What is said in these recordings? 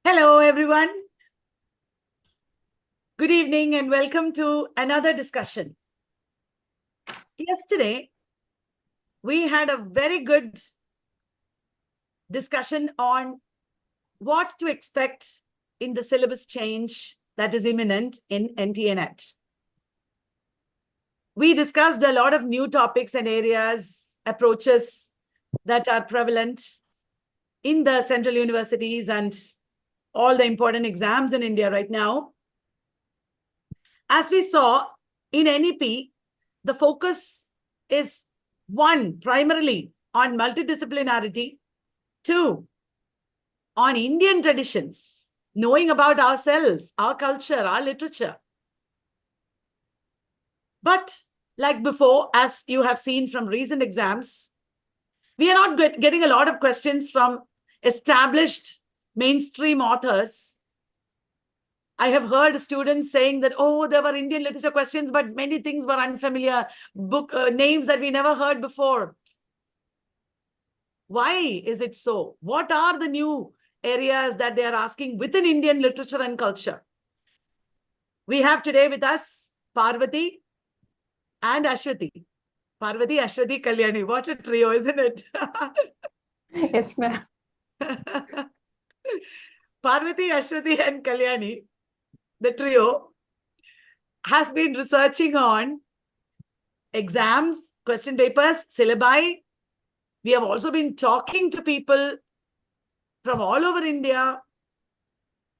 Hello, everyone. Good evening and welcome to another discussion. Yesterday, we had a very good discussion on what to expect in the syllabus change that is imminent in NT&NET. We discussed a lot of new topics and areas, approaches that are prevalent in the central universities and all the important exams in India right now. As we saw in NEP, the focus is one, primarily on multidisciplinarity, two, on Indian traditions, knowing about ourselves, our culture, our literature. But like before, as you have seen from recent exams, we are not getting a lot of questions from established mainstream authors. I have heard students saying that, oh, there were Indian literature questions, but many things were unfamiliar, book names that we never heard before. Why is it so? What are the new areas that they are asking within Indian literature and culture? We have today with us Parvati and Ashwati. Parvati, Ashwati, Kalyani. What a trio, isn't it? Yes, ma'am. Parvati, Ashwati, and Kalyani, the trio, has been researching on exams, question papers, syllabi. We have also been talking to people from all over India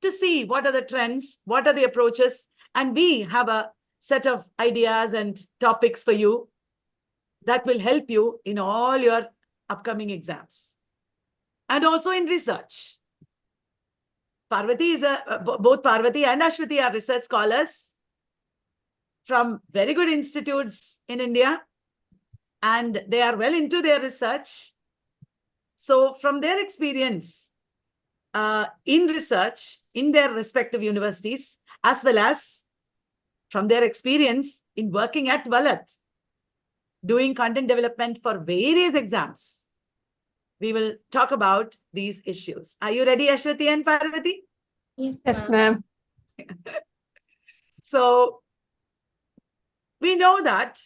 to see what are the trends, what are the approaches, and we have a set of ideas and topics for you that will help you in all your upcoming exams and also in research. Parvati is both Parvati and Ashwati are research scholars from very good institutes in India, and they are well into their research. So from their experience in research in their respective universities, as well as from their experience in working at Valat, doing content development for various exams, we will talk about these issues. Are you ready, Ashwati and Parvati? Yes, ma'am. So we know that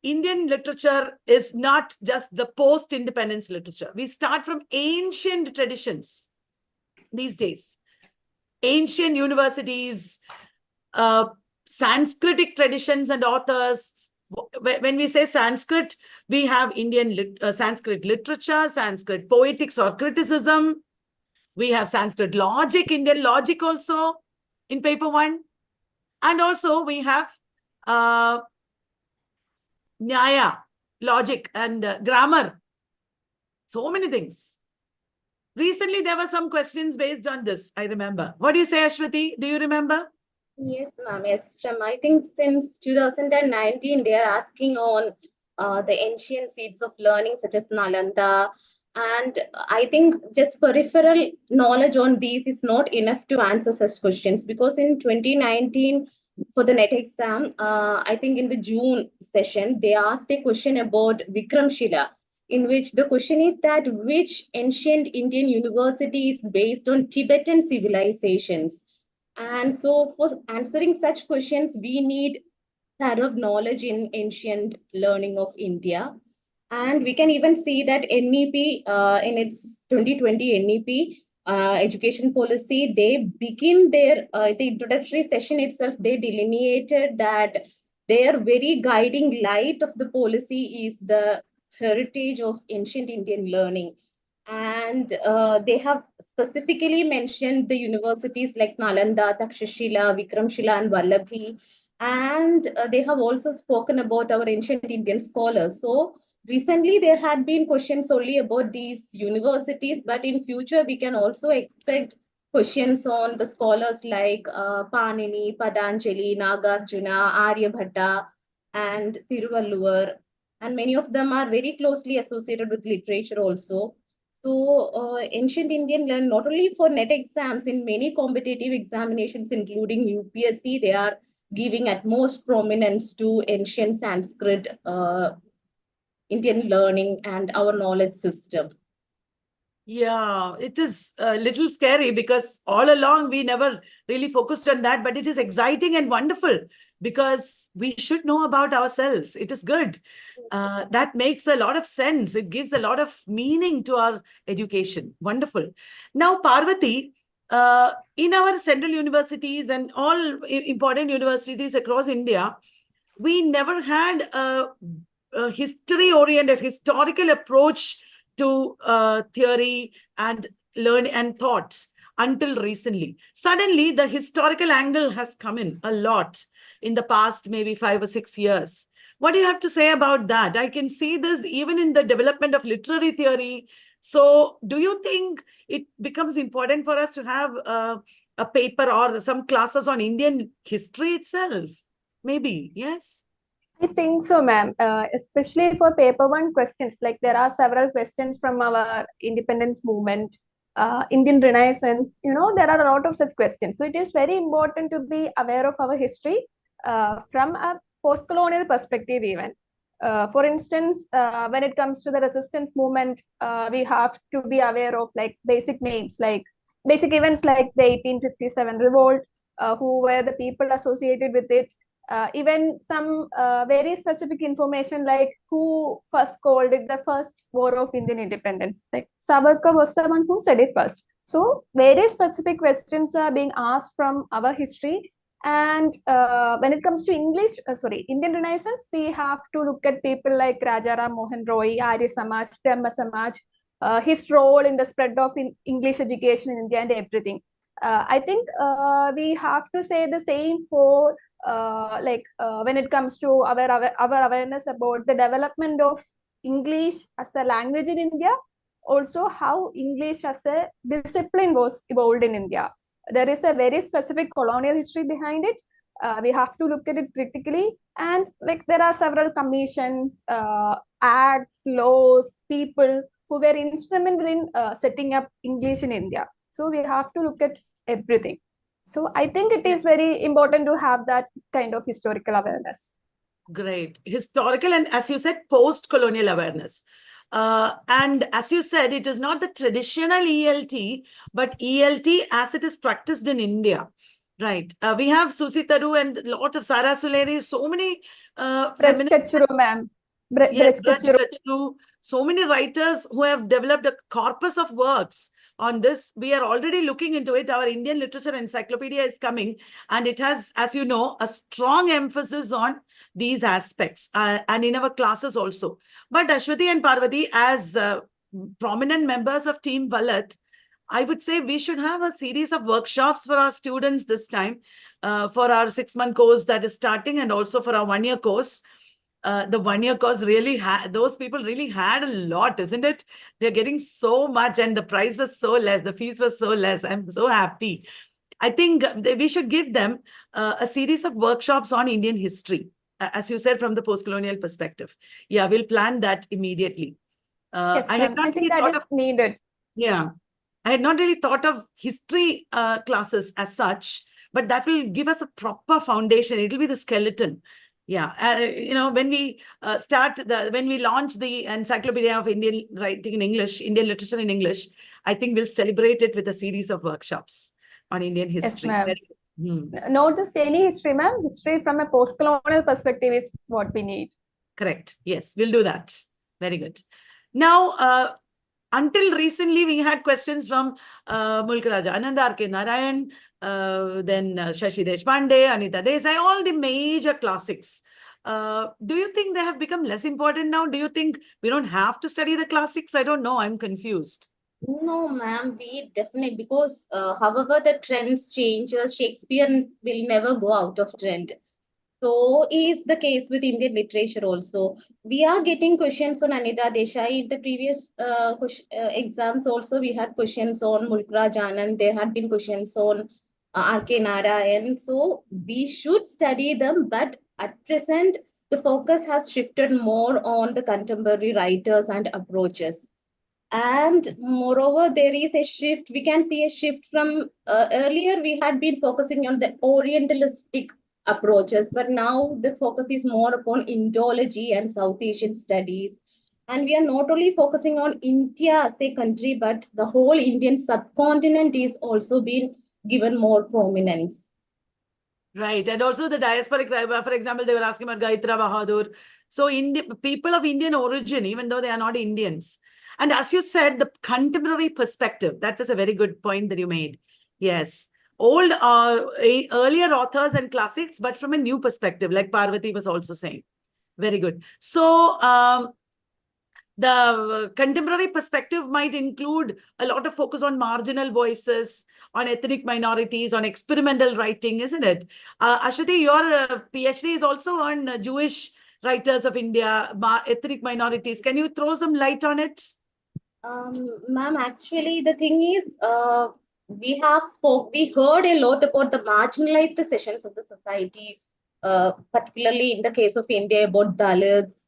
Indian literature is not just the post-independence literature. We start from ancient traditions these days. Ancient universities, Sanskritic traditions and authors. When we say Sanskrit, we have Indian Sanskrit literature, Sanskrit poetics or criticism. We have Sanskrit logic, Indian logic also in paper one. And also we have Nyaya, logic and grammar. So many things. Recently, there were some questions based on this, I remember. What do you say, Ashwati? Do you remember? Yes, ma'am. Yes, I think since 2019, they are asking on the ancient seeds of learning, such as Nalanda. And I think just peripheral knowledge on these is not enough to answer such questions, because in 2019, for the NET exam, I think in the June session, they asked a question about Vikramshila, in which the question is that which ancient Indian university is based on Tibetan civilizations. And so for answering such questions, we need thorough knowledge in ancient learning of India. And we can even see that NEP, in its 2020 NEP education policy, they begin their, the introductory session itself, they delineated that their very guiding light of the policy is the heritage of ancient Indian learning. And they have specifically mentioned the universities like Nalanda, Takshashila, Vikramshila, and Vallabhi. And they have also spoken about our ancient Indian scholars. So recently there had been questions only about these universities, but in future we can also expect questions on the scholars like Panini, Patanjali, Nagarjuna, Aryabhatta, and Thiruvalluvar. And many of them are very closely associated with literature also. So ancient Indian learn not only for NET exams, in many competitive examinations, including UPSC, they are giving utmost prominence to ancient Sanskrit Indian learning and our knowledge system. Yeah, it is a little scary because all along we never really focused on that, but it is exciting and wonderful because we should know about ourselves. It is good. That makes a lot of sense. It gives a lot of meaning to our education. Wonderful. Now, Parvati, in our central universities and all important universities across India, we never had a history oriented, historical approach to theory and learn and thoughts until recently. Suddenly, the historical angle has come in a lot in the past, maybe 5 or 6 years. What do you have to say about that? I can see this even in the development of literary theory. So, do you think it becomes important for us to have a paper or some classes on Indian history itself? Maybe, yes. I think so, ma'am. Especially for paper one questions, like there are several questions from our independence movement, Indian Renaissance. There are a lot of such questions. So it is very important to be aware of our history from a post-colonial perspective, even. For instance, when it comes to the resistance movement, we have to be aware of like basic names, like basic events like the 1857 revolt, who were the people associated with it, even some very specific information like who first called it the first war of Indian independence. Like Savarkar was the one who said it first. So very specific questions are being asked from our history. And when it comes to Indian Renaissance, we have to look at people like Rajaram Mohan Roy, Arya Samaj, Brahma Samaj, his role in the spread of English education in India and everything. I think we have to say the same for when it comes to our awareness about the development of English as a language in India, also how English as a discipline was evolved in India. There is a very specific colonial history behind it. We have to look at it critically, and like there are several commissions, acts, laws, people who were instrumental in setting up English in India. So we have to look at everything. So I think it is very important to have that kind of historical awareness. Great. Historical and, as you said, post-colonial awareness. And as you said, it is not the traditional ELT, but ELT as it is practiced in India. Right. We have Susi Taru and a lot of Sara Suleri, so many feminist. Ma'am. Yes, Braj Kachru. So many writers who have developed a corpus of works on this. We are already looking into it. Our Indian Literature Encyclopedia is coming, and it has, as you know, a strong emphasis on these aspects and in our classes also. But Ashwati and Parvati, as prominent members of Team Valat, I would say we should have a series of workshops for our students this time, for our 6-month course that is starting, and also for our 1-year course. The 1-year course really those people really had a lot, isn't it? They're getting so much, and the price was so less, the fees was so less. I'm so happy. I think we should give them a series of workshops on Indian history, as you said, from the post-colonial perspective. Yeah, we'll plan that immediately. Yes, I had not I think really that thought is of, needed. yeah, I had not really thought of history classes as such, but that will give us a proper foundation. It'll be the skeleton. Yeah, when we when we launch the Encyclopedia of Indian Writing in English, Indian Literature in English, I think we'll celebrate it with a series of workshops on Indian Yes, history. ma'am. Hmm. Not just any history, ma'am. History from a post-colonial perspective is what we need. Correct. Yes, we'll do that. Very good. Now, until recently, we had questions from Mulk Raja Anand, R.K. Narayan, then Shashi Deshpande, Anita Desai, all the major classics. Do you think they have become less important now? Do you think we don't have to study the classics? I don't know. I'm confused. No, ma'am, we definitely, because however the trends change, Shakespeare will never go out of trend. So is the case with Indian literature also. We are getting questions on Anita Desai. In the previous exams also, we had questions on Mulkraj Anand. There had been questions on R.K. Narayan. So we should study them, but at present, the focus has shifted more on the contemporary writers and approaches. And moreover, there is a shift. We can see a shift from earlier, we had been focusing on the Orientalistic approaches, but now the focus is more upon Indology and South Asian studies. And we are not only focusing on India as a country, but the whole Indian subcontinent is also being given more prominence. Right. And also the diasporic, for example, they were asking about Gaitra Bahadur. So people of Indian origin, even though they are not Indians. And as you said, the contemporary perspective, that was a very good point that you made. Yes. Old, earlier authors and classics, but from a new perspective, like Parvati was also saying. Very good. So the contemporary perspective might include a lot of focus on marginal voices, on ethnic minorities, on experimental writing, isn't it? Ashwati, your PhD is also on Jewish writers of India, ethnic minorities. Can you throw some light on it? Ma'am, actually, the thing is, we heard a lot about the marginalized sessions of the society, particularly in the case of India about Dalits.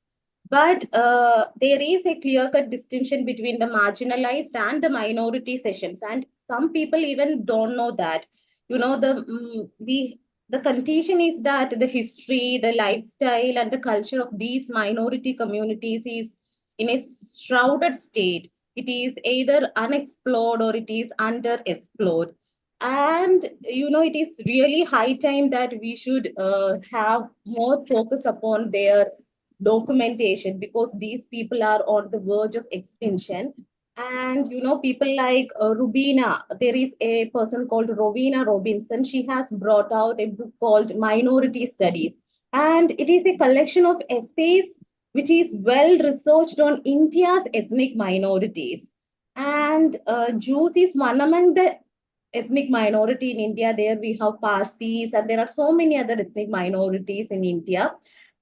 But there is a clear-cut distinction between the marginalized and the minority sessions, and some people even don't know that. You know, the condition is that the history, the lifestyle, and the culture of these minority communities is in a shrouded state. It is either unexplored or it is underexplored. And it is really high time that we should have more focus upon their documentation, because these people are on the verge of extinction. And people like Rubina, there is a person called Rowena Robinson. She has brought out a book called Minority Studies, and it is a collection of essays which is well researched on India's ethnic minorities. And Jews is one among the ethnic minority in India. There we have Parsis, and there are so many other ethnic minorities in India.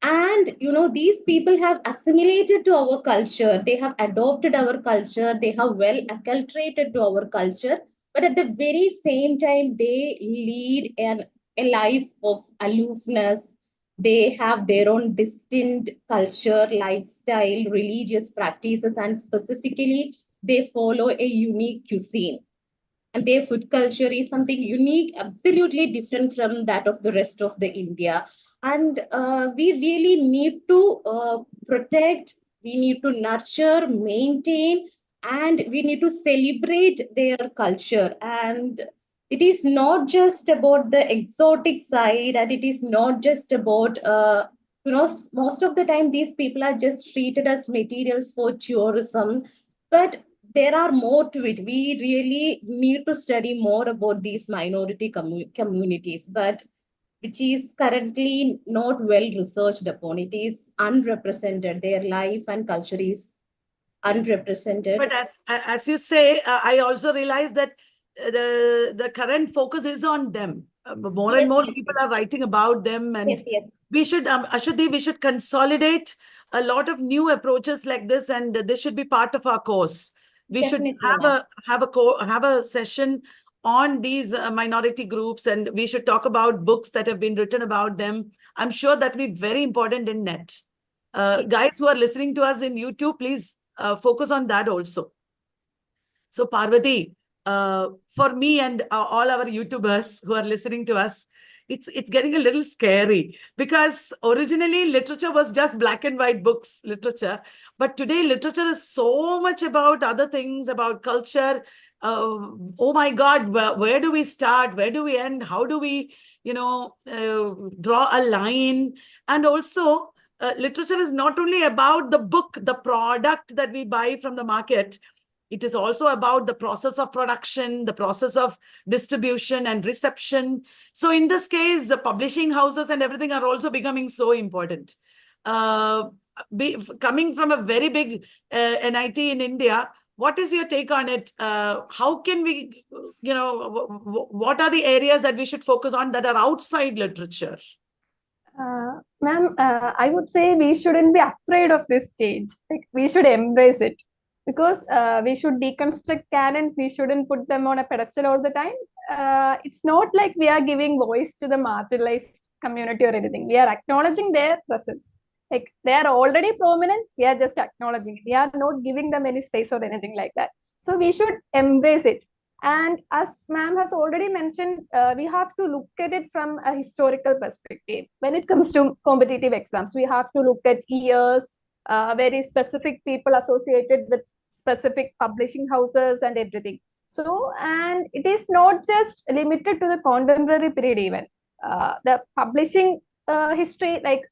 And these people have assimilated to our culture. They have adopted our culture. They have well acculturated to our culture. But at the very same time, they lead a life of aloofness. They have their own distinct culture, lifestyle, religious practices, and specifically, they follow a unique cuisine, and their food culture is something unique, absolutely different from that of the rest of the India. And we really need to protect, we need to nurture, maintain, and we need to celebrate their culture. And it is not just about the exotic side, and it is not just about most of the time these people are just treated as materials for tourism, but there are more to it. We really need to study more about these minority communities, but which is currently not well researched upon. It is unrepresented. Their life and culture is unrepresented. But as you say, I also realize that the current focus is on them. More and Yes, more yes, people yes, are writing about them, yes, and yes, we should, Ashwati, we should consolidate a lot of new approaches like this, and this should be part of our course. We should definitely, ma'am. have a session on these minority groups, and we should talk about books that have been written about them. I'm sure that will be very important in net. Yes, Guys who are listening to us in YouTube, please focus on that also. So, Parvati, for me and all our YouTubers who are listening to us, it's getting a little scary, because originally literature was just black and white books literature, but today literature is so much about other things, about culture. Oh my God, where do we start? Where do we end? How do we, draw a line? And also, literature is not only about the book, the product that we buy from the market. It is also about the process of production, the process of distribution and reception. So in this case, the publishing houses and everything are also becoming so important. Uh, Coming from a very big NIT in India, what is your take on it? How can we, what are the areas that we should focus on that are outside literature? Ma'am, I would say we shouldn't be afraid of this change. Like, we should embrace it, because we should deconstruct canons. We shouldn't put them on a pedestal all the time. It's not like we are giving voice to the marginalized community or anything. We are acknowledging their presence. Like, they are already prominent. We are just acknowledging it. We are not giving them any space or anything like that. So we should embrace it. And as ma'am has already mentioned, we have to look at it from a historical perspective. When it comes to competitive exams, we have to look at years, very specific people associated with specific publishing houses and everything. So, and it is not just limited to the contemporary period even. The publishing history, like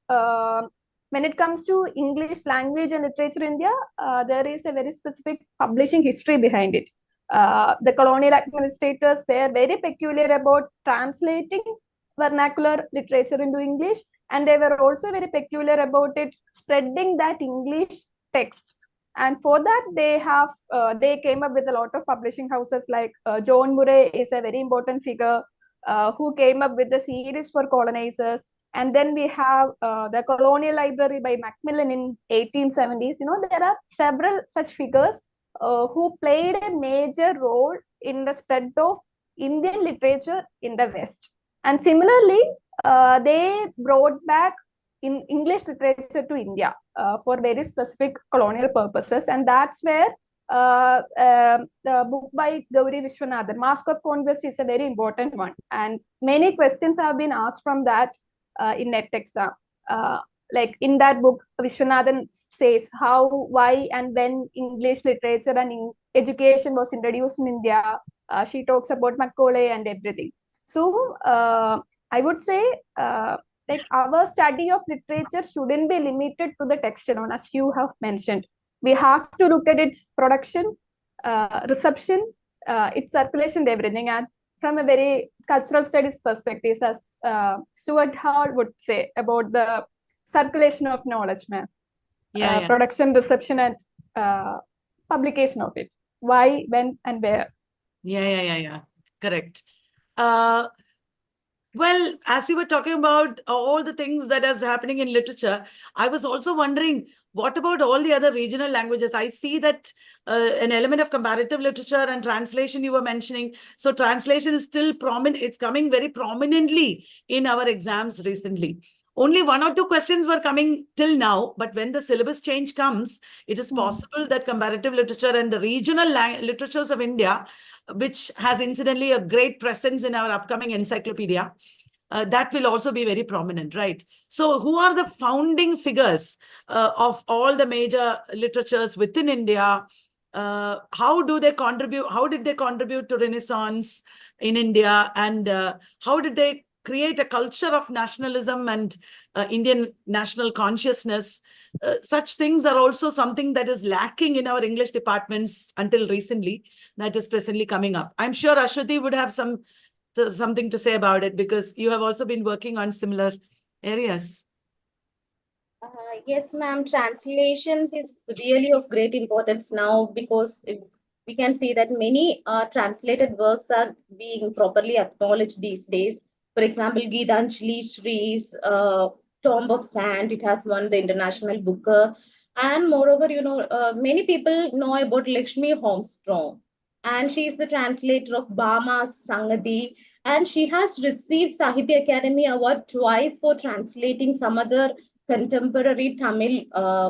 when it comes to English language and literature in India, there is a very specific publishing history behind it. The colonial administrators were very peculiar about translating vernacular literature into English, and they were also very peculiar about it spreading that English text. And for that, they came up with a lot of publishing houses, like John Murray is a very important figure who came up with the series for colonizers. And then we have the Colonial Library by Macmillan in 1870s. You know, there are several such figures who played a major role in the spread of Indian literature in the West. And similarly, they brought back in English literature to India for very specific colonial purposes. And that's where the book by Gauri Vishwanathan, Mask of Conquest, is a very important one. And many questions have been asked from that in NET exam. Like in that book, Vishwanathan says how, why, and when English literature and education was introduced in India. She talks about Macaulay and everything. So I would say like our study of literature shouldn't be limited to the text alone, as you have mentioned. We have to look at its production, reception, its circulation, everything. And from a very cultural studies perspective, as Stuart Hall would say about the circulation of knowledge, ma'am. Production, reception, and publication of it. Why, when, and where. Yeah. Correct. Well, as you were talking about all the things that is happening in literature, I was also wondering, what about all the other regional languages? I see that an element of comparative literature and translation you were mentioning. So translation is still prominent. It's coming very prominently in our exams recently. Only 1 or 2 questions were coming till now, but when the syllabus change comes, it is possible that comparative literature and the regional literatures of India, which has incidentally a great presence in our upcoming encyclopedia, that will also be very prominent, right? So who are the founding figures of all the major literatures within India? How do they contribute? How did they contribute to Renaissance in India? And how did they create a culture of nationalism and Indian national consciousness? Such things are also something that is lacking in our English departments until recently, that is presently coming up. I'm sure Ashwati would have something to say about it, because you have also been working on similar areas. Yes, ma'am. Translations is really of great importance now, because we can see that many translated works are being properly acknowledged these days. For example, Gitanjali Shree's Tomb of Sand, it has won the International Booker. And moreover, many people know about Lakshmi Holmstrom, and she is the translator of Bhama's Sangati, and she has received Sahitya Academy Award twice for translating some other contemporary Tamil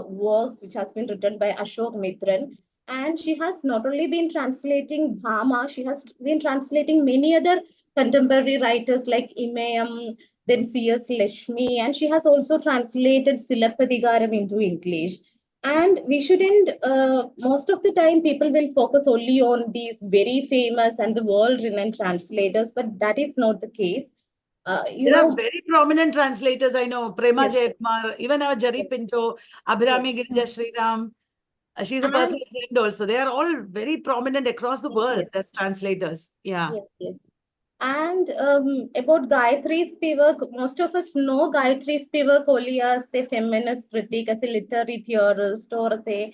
works which has been written by Ashok Mitran. And she has not only been translating Bhama, she has been translating many other contemporary writers like Imayam, then C.S. Lakshmi, and she has also translated Silappadigaram into English. And we shouldn't, most of the time, people will focus only on these very famous and the world-renowned translators, but that is not the case. There are very prominent translators. I know Prema Jayakumar, even our Jari Pinto, Abhirami Girija Sriram. She's a personal friend also. They are all very prominent across the world as translators. Yeah. Yes. And about Gayatri Spivak, most of us know Gayatri Spivak only as a feminist critic, as a literary theorist, or as a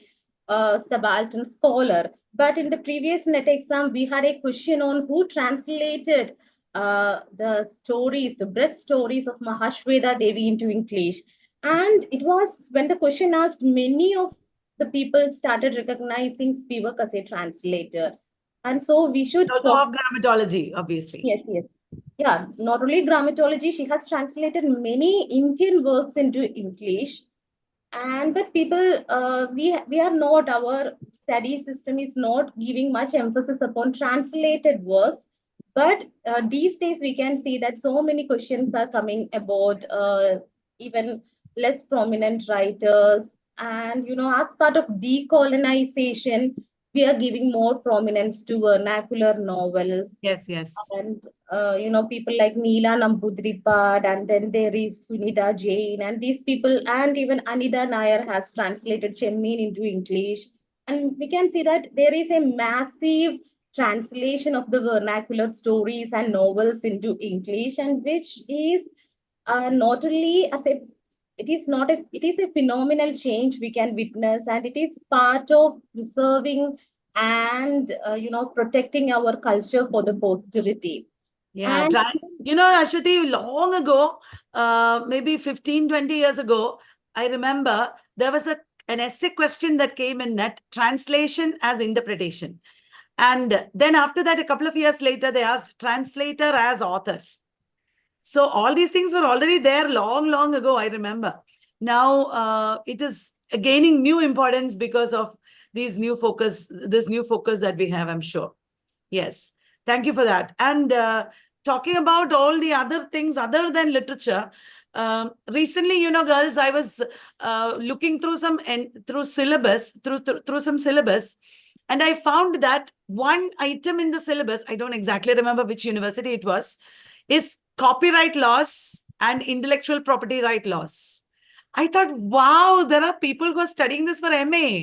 subaltern scholar. But in the previous NET exam, we had a question on who translated the stories, the breast stories of Mahashweta Devi into English. And it was when the question asked, many of the people started recognizing Spivak as a translator. And so we should also of grammatology, obviously. Yes. Yeah, not only grammatology, she has translated many Indian works into English. And but people, we are not, our study system is not giving much emphasis upon translated works. But these days we can see that so many questions are coming about even less prominent writers And, as part of decolonization, we are giving more prominence to vernacular novels. Yes, yes. And, people like Neela Nambudripad, and then there is Sunita Jain, and these people, and even Anida Nair has translated Chemmin into English. And we can see that there is a massive translation of the vernacular stories and novels into English, and which is not only as a it is a phenomenal change we can witness, and it is part of preserving and protecting our culture for the posterity. Yeah, And Ashwati, long ago, maybe 15, 20 years ago, I remember there was an essay question that came in net, translation as interpretation. And then after that, a couple of years later, they asked translator as author. So all these things were already there long, long ago, I remember. Now it is gaining new importance because of this new focus that we have, I'm sure. Yes. Thank you for that. And talking about all the other things other than literature, recently, girls, I was looking through some syllabus, through some syllabus, and I found that one item in the syllabus, I don't exactly remember which university it was, is copyright laws and intellectual property right laws. I thought, wow, there are people who are studying this for MA.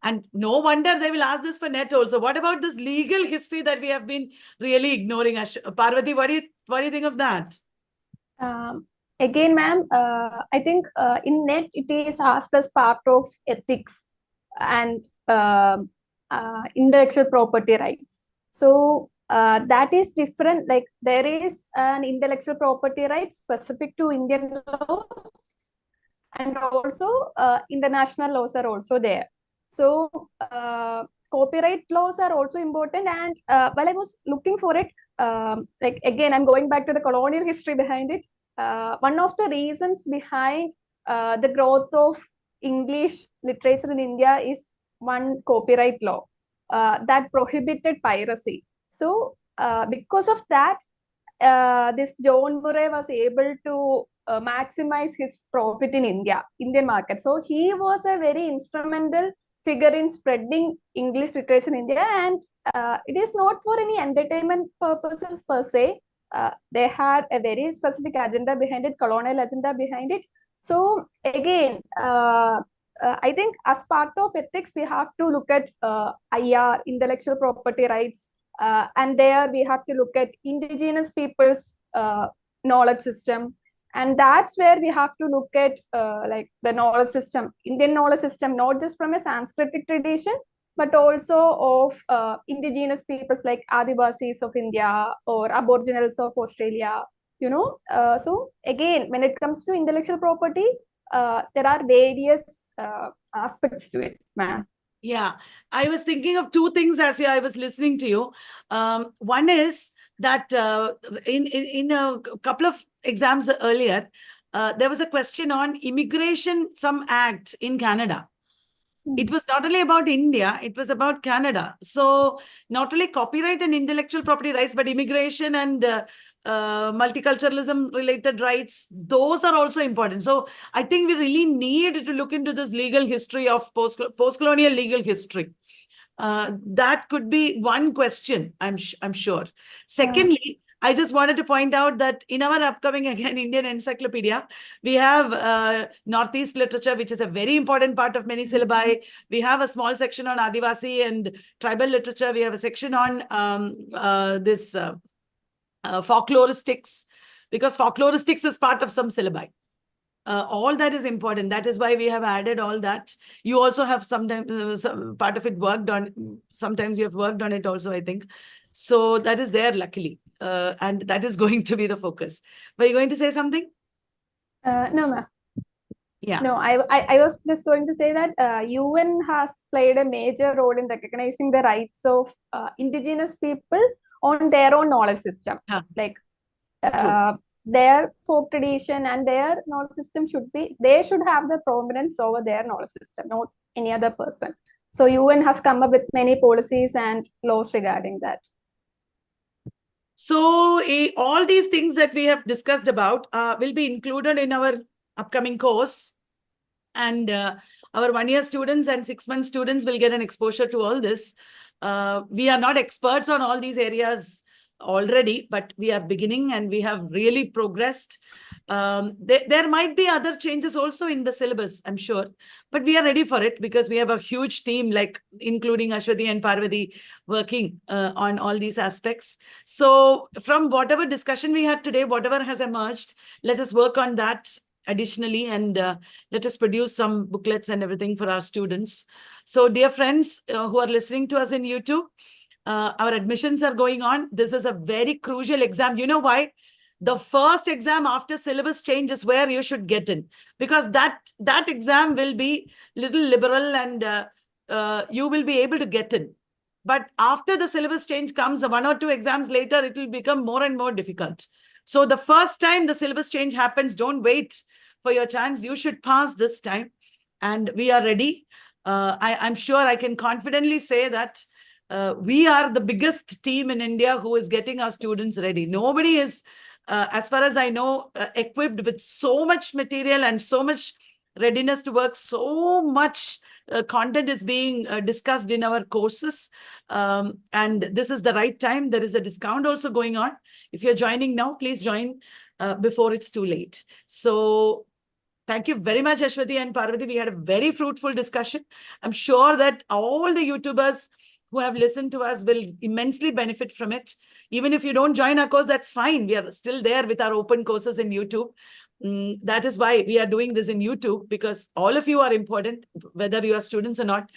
And no wonder they will ask this for net also. What about this legal history that we have been really ignoring? Parvati, what do you think of that? Again, ma'am, I think in net it is asked as part of ethics and intellectual property rights. So that is different. Like there is an intellectual property right specific to Indian laws, and also international laws are also there. So copyright laws are also important. And while I was looking for it, like again, I'm going back to the colonial history behind it. One of the reasons behind the growth of English literature in India is one copyright law that prohibited piracy. So because of that, this John Murray was able to maximize his profit in Indian market. So he was a very instrumental figure in spreading English literature in India, and it is not for any entertainment purposes per se. They had a very specific agenda behind it, colonial agenda behind it. So again, I think as part of ethics, we have to look at IR, intellectual property rights, and there we have to look at indigenous people's knowledge system. And that's where we have to look at like the knowledge system, Indian knowledge system, not just from a Sanskritic tradition, but also of indigenous peoples like Adivasis of India or Aboriginals of Australia, So again, when it comes to intellectual property, there are various aspects to it, ma'am. Yeah, I was thinking of two things as I was listening to you. One is that in a couple of exams earlier, there was a question on immigration, some act in Canada. It was not only about India, it was about Canada. So not only copyright and intellectual property rights, but immigration and multiculturalism related rights, those are also important. So I think we really need to look into this legal history of post-colonial legal history. That could be one question, I'm sure. Secondly, I just wanted to point out that in our upcoming, again, Indian Encyclopedia, we have Northeast literature, which is a very important part of many syllabi. We have a small section on Adivasi and tribal literature. We have a section on folkloristics, because folkloristics is part of some syllabi. All that is important. That is why we have added all that. You also have sometimes some part of it worked on. Sometimes you have worked on it also, I think. So that is there, luckily. And that is going to be the focus. Were you going to say something? No, ma'am. Yeah. No, I was just going to say that UN has played a major role in recognizing the rights of indigenous people on their own knowledge system. Yeah. Like True. their folk tradition and their knowledge system they should have the prominence over their knowledge system, not any other person. So UN has come up with many policies and laws regarding that. So all these things that we have discussed about will be included in our upcoming course. And our 1-year students and 6-month students will get an exposure to all this. We are not experts on all these areas already, but we are beginning and we have really progressed. There might be other changes also in the syllabus, I'm sure, but we are ready for it because we have a huge team, like including Ashwati and Parvati, working on all these aspects. So from whatever discussion we had today, whatever has emerged, let us work on that additionally, and let us produce some booklets and everything for our students. So dear friends who are listening to us in YouTube, our admissions are going on. This is a very crucial exam. You know why? The first exam after syllabus change is where you should get in, because that exam will be little liberal and you will be able to get in. But after the syllabus change comes, 1 or 2 exams later, it will become more and more difficult. So the first time the syllabus change happens, don't wait for your chance. You should pass this time. And we are ready. I'm sure I can confidently say that we are the biggest team in India who is getting our students ready. Nobody is, as far as I know, equipped with so much material and so much readiness to work. So much content is being discussed in our courses. And this is the right time. There is a discount also going on. If you're joining now, please join before it's too late. So thank you very much, Ashwati and Parvati. We had a very fruitful discussion. I'm sure that all the YouTubers who have listened to us will immensely benefit from it. Even if you don't join our course, that's fine. We are still there with our open courses in YouTube. That is why we are doing this in YouTube, because all of you are important, whether you are students or not.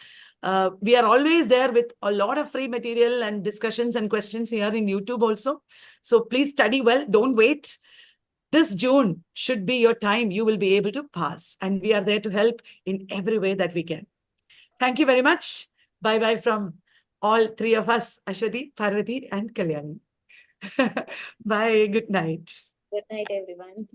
We are always there with a lot of free material and discussions and questions here in YouTube also. So please study well. Don't wait. This June should be your time. You will be able to pass. And we are there to help in every way that we can. Thank you very much. Bye-bye from all 3 of us, Ashwati, Parvati, and Kalyani. Bye. Good night. Good night, everyone.